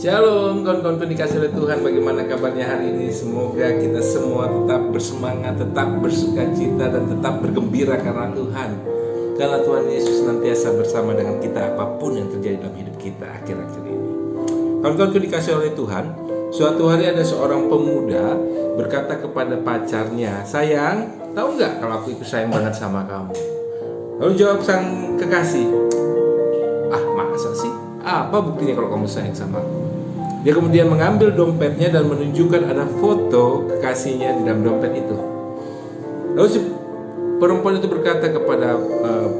Shalom kawan-kawan dikasih oleh Tuhan. Bagaimana kabarnya hari ini? Semoga kita semua tetap bersemangat, tetap bersuka cita, dan tetap bergembira karena Tuhan. Karena Tuhan Yesus senantiasa bersama dengan kita apapun yang terjadi dalam hidup kita akhir-akhir ini. Kawan-kawan dikasih oleh Tuhan, suatu hari ada seorang pemuda berkata kepada pacarnya, "Sayang, tahu nggak kalau aku itu sayang banget sama kamu?" Lalu jawab sang kekasih, "Ah, masa sih? Apa buktinya kalau kamu sayang sama aku?" Dia kemudian mengambil dompetnya dan menunjukkan ada foto kekasihnya di dalam dompet itu. Lalu si perempuan itu berkata kepada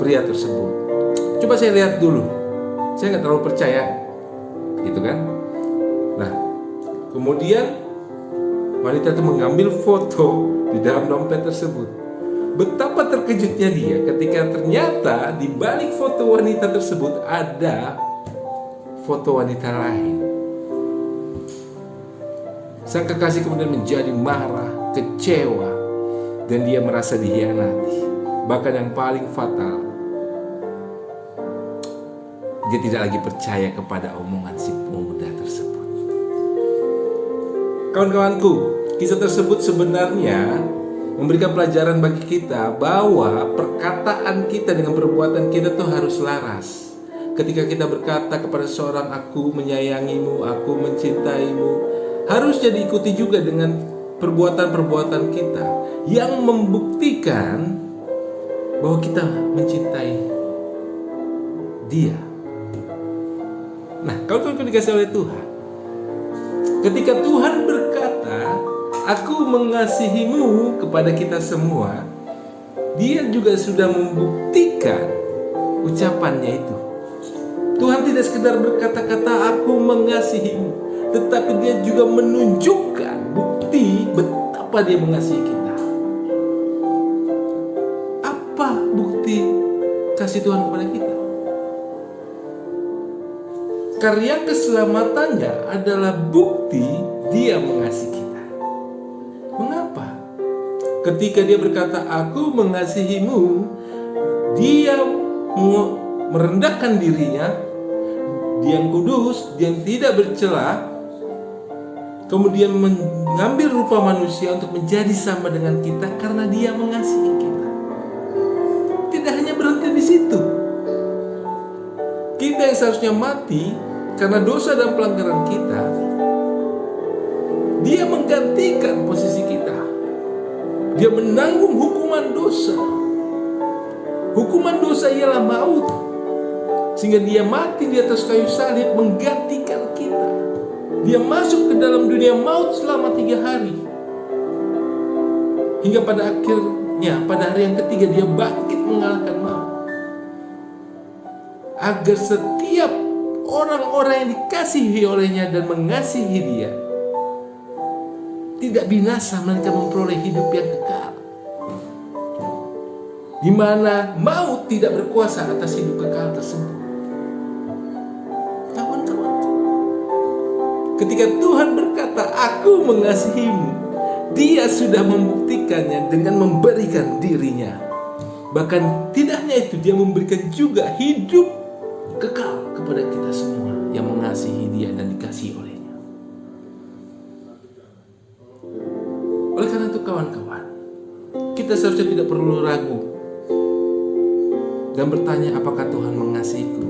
pria tersebut, "Coba saya lihat dulu, saya nggak terlalu percaya," gitu kan? Nah, kemudian wanita itu mengambil foto di dalam dompet tersebut. Betapa terkejutnya dia ketika ternyata di balik foto wanita tersebut ada foto wanita lain. Sang kekasih kemudian menjadi marah, kecewa, dan dia merasa dikhianati. Bahkan yang paling fatal, dia tidak lagi percaya kepada omongan si pemuda tersebut. Kawan-kawanku, kisah tersebut sebenarnya memberikan pelajaran bagi kita bahwa perkataan kita dengan perbuatan kita tuh harus laras. Ketika kita berkata kepada seorang, "Aku menyayangimu, aku mencintaimu," harusnya diikuti juga dengan perbuatan-perbuatan kita yang membuktikan bahwa kita mencintai dia. Nah, kalau Tuhan dikasih oleh Tuhan, ketika Tuhan berkata, "Aku mengasihimu," kepada kita semua, Dia juga sudah membuktikan ucapannya itu. Tuhan tidak sekedar berkata-kata "aku mengasihimu", tetapi Dia juga menunjukkan bukti betapa Dia mengasihi kita. Apa bukti kasih Tuhan kepada kita? Karya keselamatannya adalah bukti Dia mengasihi kita. Mengapa? Ketika Dia berkata "aku mengasihimu", Dia merendahkan dirinya, Dia yang kudus, Dia yang tidak bercela, kemudian mengambil rupa manusia untuk menjadi sama dengan kita karena Dia mengasihi kita. Tidak hanya berhenti di situ. Kita yang seharusnya mati karena dosa dan pelanggaran kita, Dia menggantikan posisi kita. Dia menanggung hukuman dosa. Hukuman dosa ialah maut, sehingga Dia mati di atas kayu salib menggantikan kita. Dia masuk ke dalam dunia maut selama 3 hari. Hingga pada akhirnya, pada hari yang ketiga, Dia bangkit mengalahkan maut. Agar setiap orang-orang yang dikasihi olehnya dan mengasihi Dia tidak binasa, melainkan memperoleh hidup yang kekal, di mana maut tidak berkuasa atas hidup kekal tersebut. Ketika Tuhan berkata "aku mengasihimu", Dia sudah membuktikannya dengan memberikan dirinya. Bahkan tidak hanya itu, Dia memberikan juga hidup kekal kepada kita semua yang mengasihi Dia dan dikasihi olehnya. Oleh karena itu kawan-kawan, kita seharusnya tidak perlu ragu dan bertanya apakah Tuhan mengasihiku.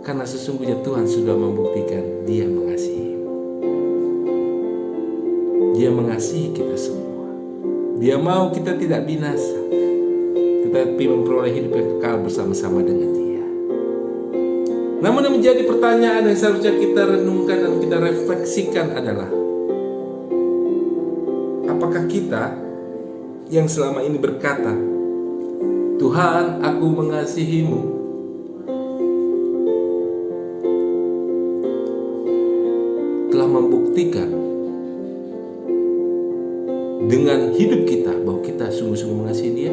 Karena sesungguhnya Tuhan sudah membuktikan Dia mengasihi. Dia mengasihi kita semua. Dia mau kita tidak binasa, tetapi memperoleh hidup yang kekal bersama-sama dengan Dia. Namun yang menjadi pertanyaan yang seharusnya kita renungkan dan kita refleksikan adalah, apakah kita yang selama ini berkata, "Tuhan, aku mengasihimu," telah membuktikan dengan hidup kita bahwa kita sungguh-sungguh mengasihi Dia?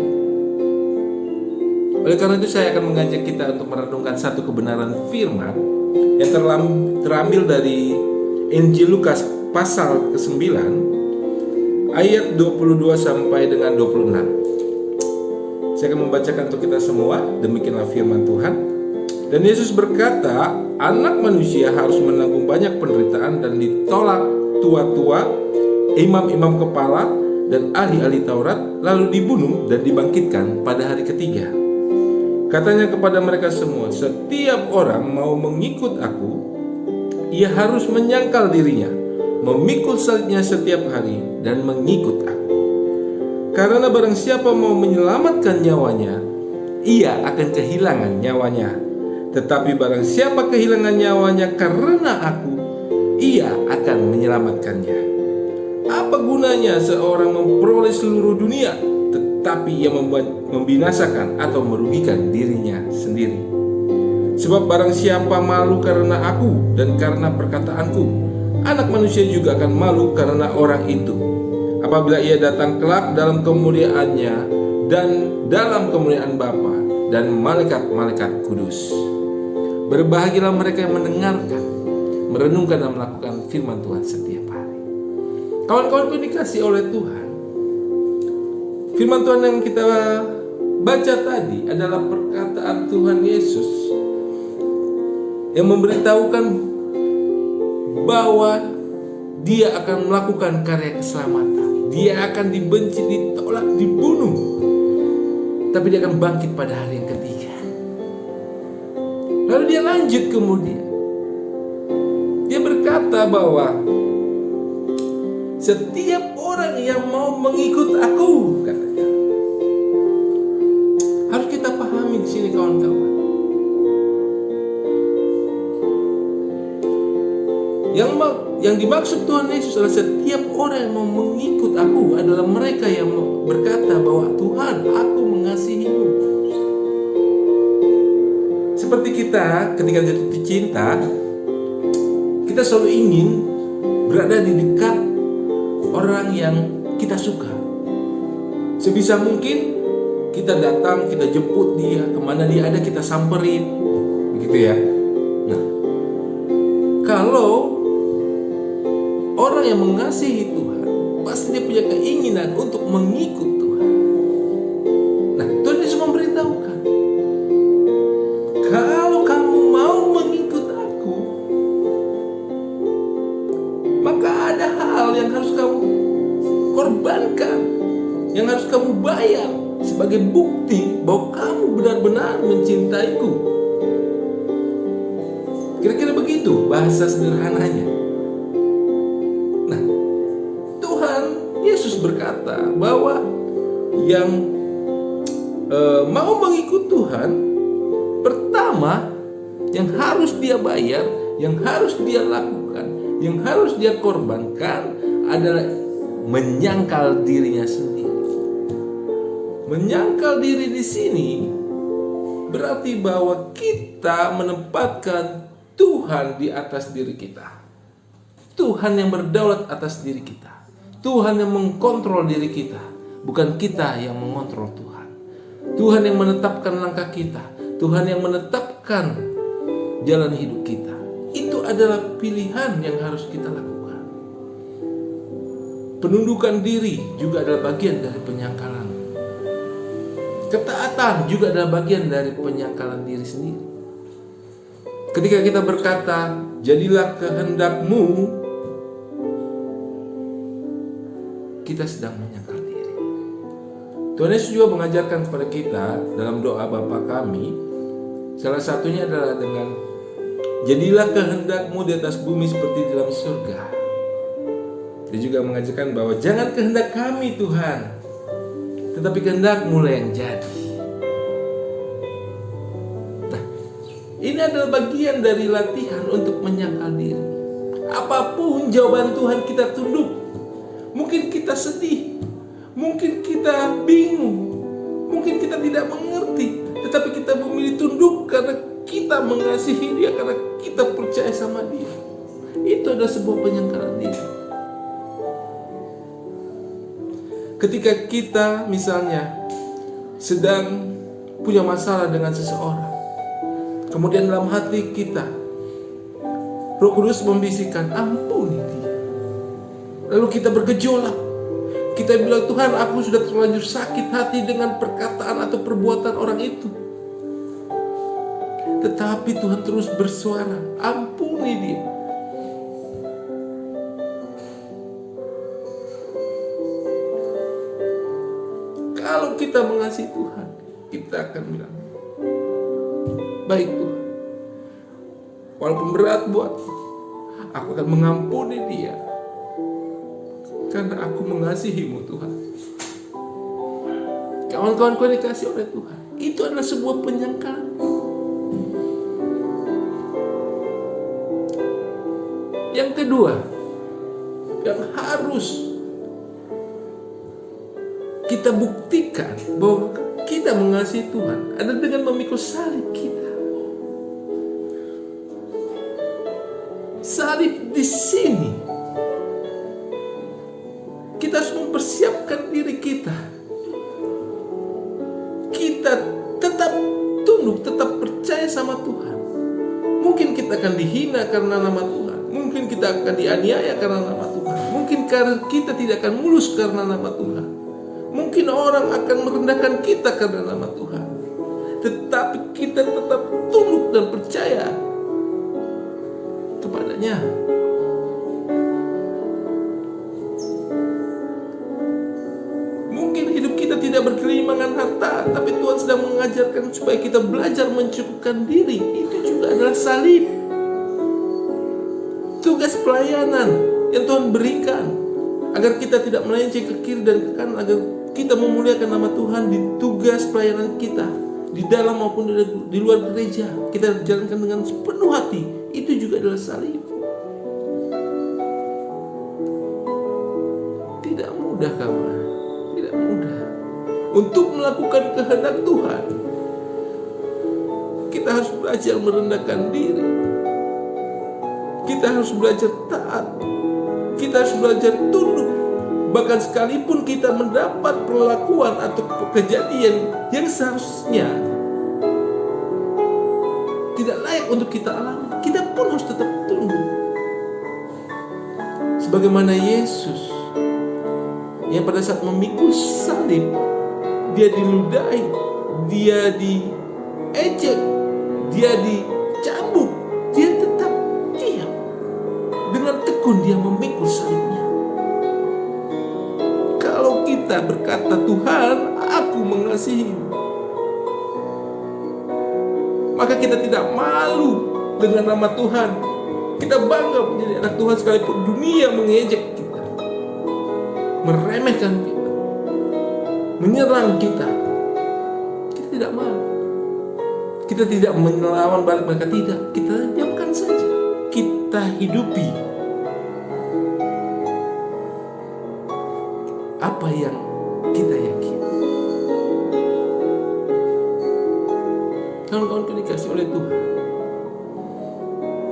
Oleh karena itu saya akan mengajak kita untuk merenungkan satu kebenaran firman yang terambil dari Injil Lukas pasal ke-9 ayat 22 sampai dengan 26. Saya akan membacakan untuk kita semua. Demikianlah firman Tuhan. Dan Yesus berkata, Anak Manusia harus menanggung banyak penderitaan dan ditolak tua-tua, imam-imam kepala, dan ahli-ahli Taurat, lalu dibunuh dan dibangkitkan pada hari ketiga. Katanya kepada mereka semua, setiap orang mau mengikut aku, ia harus menyangkal dirinya, memikul salibnya setiap hari, dan mengikut aku. Karena barang siapa mau menyelamatkan nyawanya, ia akan kehilangan nyawanya. Tetapi barang siapa kehilangan nyawanya karena aku, ia akan menyelamatkannya. Apa gunanya seorang memperoleh seluruh dunia, tetapi ia membinasakan atau merugikan dirinya sendiri? Sebab barang siapa malu karena aku dan karena perkataanku, Anak Manusia juga akan malu karena orang itu, apabila ia datang kelak dalam kemuliaannya dan dalam kemuliaan Bapa dan malaikat-malaikat kudus. Berbahagialah mereka yang mendengarkan, merenungkan dan melakukan firman Tuhan setiap hari. Kawan-kawan yang dikasihi oleh Tuhan, firman Tuhan yang kita baca tadi adalah perkataan Tuhan Yesus yang memberitahukan bahwa Dia akan melakukan karya keselamatan. Dia akan dibenci, ditolak, dibunuh, tapi Dia akan bangkit pada hari yang ketiga. Lalu Dia lanjut kemudian, Dia berkata bahwa setiap orang yang mau mengikut aku, katanya. Harus kita pahami di sini kawan-kawan. Yang dimaksud Tuhan Yesus adalah setiap orang yang mau mengikut aku adalah mereka yang berkata bahwa Tuhan, aku mengasihimu. Seperti kita ketika jatuh cinta, kita selalu ingin berada di dekat orang yang kita suka. Sebisa mungkin kita datang, kita jemput dia, kemana dia ada kita samperin, begitu ya. Nah, kalau orang yang mengasihi Tuhan, pasti dia punya keinginan untuk mengikut Tuhan. Nah, Tuhan Yesus memberitahukan, kalau kamu mau mengikut aku, maka ada hal yang harus kamu korbankan, yang harus kamu bayar sebagai bukti bahwa kamu benar-benar mencintaiku. Kira-kira begitu bahasa sederhananya. Nah, Tuhan Yesus berkata bahwa yang mau mengikut Tuhan, pertama yang harus dia bayar, yang harus dia lakukan, yang harus dia korbankan adalah menyangkal dirinya sendiri. Menyangkal diri di sini berarti bahwa kita menempatkan Tuhan di atas diri kita. Tuhan yang berdaulat atas diri kita. Tuhan yang mengkontrol diri kita, bukan kita yang mengontrol Tuhan. Tuhan yang menetapkan langkah kita, Tuhan yang menetapkan jalan hidup kita. Itu adalah pilihan yang harus kita lakukan. Penundukan diri juga adalah bagian dari penyangkalan. Ketaatan juga adalah bagian dari penyangkalan diri sendiri. Ketika kita berkata, jadilah kehendakmu, kita sedang menyangkal diri. Tuhan Yesus juga mengajarkan kepada kita dalam doa Bapa kami, salah satunya adalah dengan jadilah kehendakmu di atas bumi seperti di dalam surga. Dia juga mengajarkan bahwa jangan kehendak kami Tuhan, tetapi kehendak-Mu yang jadi. Nah, ini adalah bagian dari latihan untuk menyangkal diri. Apapun jawaban Tuhan kita tunduk. Mungkin kita sedih, mungkin kita bingung, mungkin kita tidak mengerti, tetapi kita memilih tunduk karena kita mengasihi Dia, karena kita percaya sama Dia. Itu adalah sebuah penyangkalan diri. Ketika kita misalnya sedang punya masalah dengan seseorang, kemudian dalam hati kita Roh Kudus membisikkan, ampuni dia. Lalu kita bergejolak, kita bilang, Tuhan, aku sudah terlanjur sakit hati dengan perkataan atau perbuatan orang itu. Tetapi Tuhan terus bersuara, ampuni dia. Kalau kita mengasihi Tuhan, kita akan bilang, baik Tuhan, walaupun berat buatku, aku akan mengampuni dia, karena aku mengasihimu Tuhan. Kawan-kawanku yang dikasih oleh Tuhan, itu adalah sebuah penyangkalan. Yang kedua, yang harus kita buktikan bahwa kita mengasihi Tuhan adalah dengan memikul salib kita. Salib di sini, kita harus mempersiapkan diri kita. Kita tetap tunduk, tetap percaya sama Tuhan. Mungkin kita akan dihina karena nama Tuhan. Mungkin kita akan dianiaya karena nama Tuhan. Mungkin karir kita tidak akan mulus karena nama Tuhan. Mungkin orang akan merendahkan kita karena nama Tuhan. Tetapi kita tetap tunduk dan percaya kepadanya. Mungkin hidup kita tidak berkelimangan harta, tapi Tuhan sedang mengajarkan supaya kita belajar mencukupkan diri. Itu juga adalah salib. Tugas pelayanan yang Tuhan berikan agar kita tidak melenceng ke kiri dan ke kanan, agar kita memuliakan nama Tuhan di tugas pelayanan kita, di dalam maupun di luar gereja. Kita jalankan dengan sepenuh hati. Itu juga adalah salib. Tidak mudah kawan, tidak mudah untuk melakukan kehendak Tuhan. Kita harus belajar merendahkan diri. Kita harus belajar taat. Kita harus belajar tunduk. Bahkan sekalipun kita mendapat perlakuan atau kejadian yang seharusnya tidak layak untuk kita alami, kita pun harus tetap tunduk. Sebagaimana Yesus yang pada saat memikul salib, dia diludahi, dia diejek, dia dicambuk, dia tetap diam. Dengan tekun dia memikul salibnya. Kalau kita berkata, Tuhan, aku mengasihimu, maka kita tidak malu dengan nama Tuhan. Kita bangga menjadi anak Tuhan sekalipun dunia mengejek kita, meremehkan kita, menyerang kita. Kita tidak malu. Kita tidak melawan balik mereka, tidak. Kita diamkan saja. Kita hidupi apa yang kita yakini. Kawan-kawan dikasih oleh Tuhan.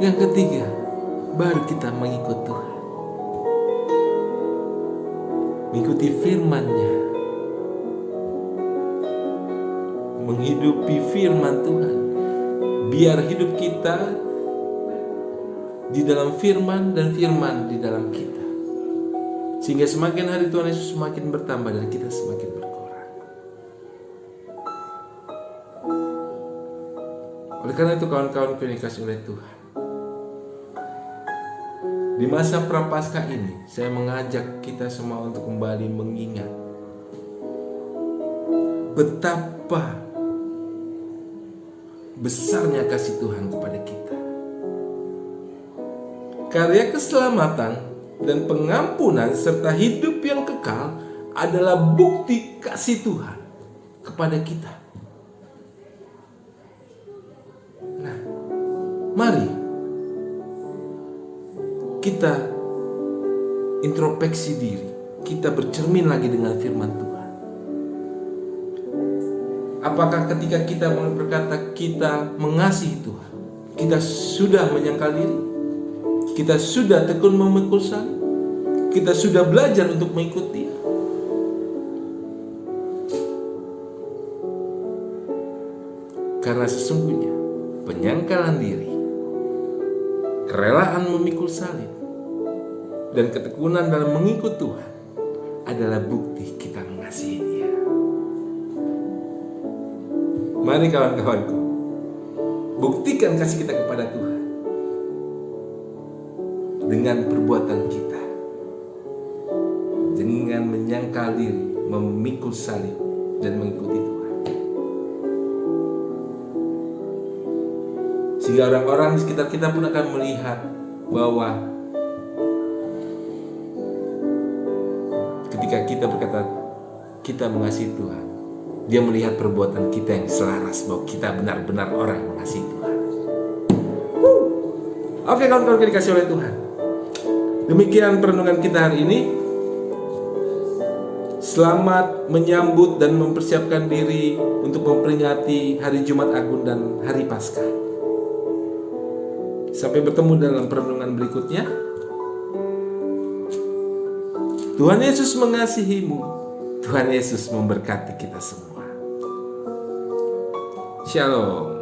Yang ketiga, baru kita mengikut Tuhan, mengikuti firman-Nya, menghidupi firman Tuhan. Biar hidup kita di dalam firman dan firman di dalam kita, sehingga semakin hari Tuhan Yesus semakin bertambah dan kita semakin berkurang. Oleh karena itu kawan-kawan yang dikasih oleh Tuhan, di masa Prapaskah ini saya mengajak kita semua untuk kembali mengingat betapa besarnya kasih Tuhan kepada kita. Karya keselamatan dan pengampunan serta hidup yang kekal adalah bukti kasih Tuhan kepada kita. Nah, mari kita introspeksi diri, kita bercermin lagi dengan firman Tuhan. Apakah ketika kita berkata kita mengasihi Tuhan, kita sudah menyangkal diri? Kita sudah tekun memikul salib? Kita sudah belajar untuk mengikuti Dia? Karena sesungguhnya penyangkalan diri, kerelaan memikul salib, dan ketekunan dalam mengikut Tuhan adalah bukti kita mengasihi Dia. Mari kawan-kawanku, buktikan kasih kita kepada Tuhan dengan perbuatan kita, dengan menyangkal diri, memikul salib dan mengikuti Tuhan. Sehingga orang-orang di sekitar kita pun akan melihat bahwa ketika kita berkata kita mengasihi Tuhan, dia melihat perbuatan kita yang selaras bahwa kita benar-benar orang yang mengasihi Tuhan. Oke, kawan-kawan dikasih oleh Tuhan, demikian perenungan kita hari ini. Selamat menyambut dan mempersiapkan diri untuk memperingati hari Jumat Agung dan hari Paskah. Sampai bertemu dalam perenungan berikutnya. Tuhan Yesus mengasihimu. Tuhan Yesus memberkati kita semua. Shalom.